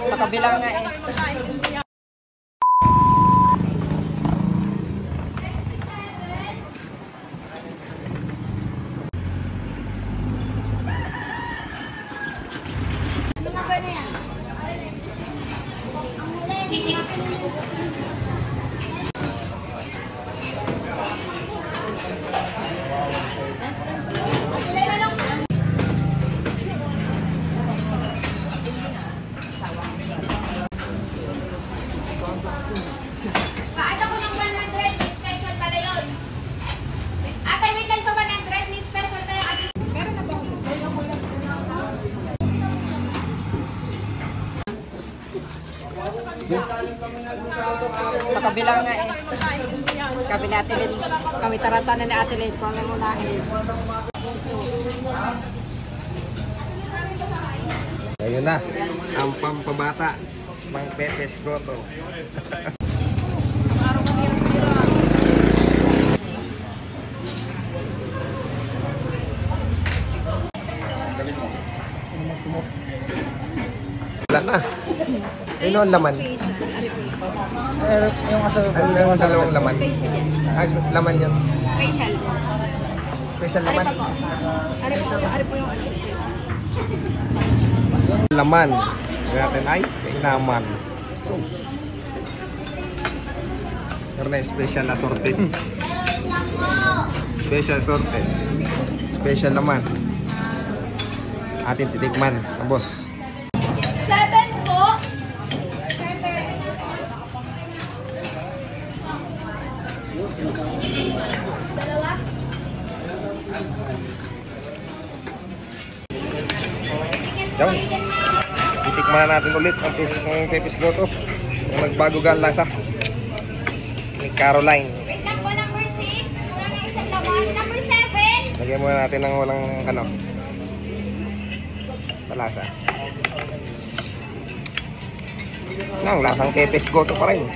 Sa kabila nga eh. Sa kabila nga eh. Kami ni Ate Lynn. Kami taratanan ni Ate Lynn. Kami muna eh. Ayun na. Ang pampabata. Mang Pepes Goto. Wala na. Ano ang laman? Yung Ano sa lawang laman? Ah, laman yun. Facial. Special laman. Ano po yung Laman. Natin ay naman. So. Meron na special assorted. Special assorted. Special laman. Atin titikman. Ang boss. 7 po. Dalawa. Yan. Titikman na natin ulit ang Pepes Goto. Yung nagbago ga ang lasa. Ni Caroline. Wait lang po, number 6. Wala na isang laman. Number 7. Lagyan muna natin ng walang ano. Malasa. Ang lasang Pepes Goto pa rin.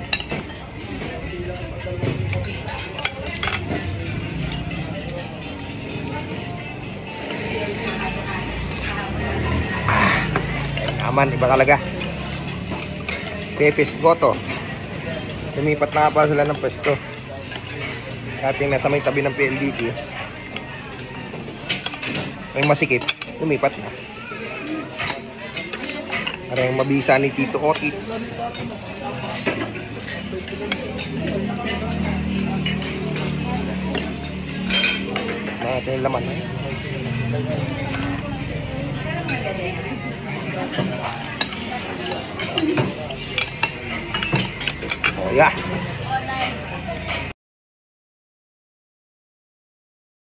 Aman, iba talaga. Pepes Goto. Lumipat na nga pa sila ng pwesto. Dating nasa may tabi ng PLDT. May masikip. Lumipat na. Para yung mabisa ni Tito Otits. Natin yung laman. Oh yeah.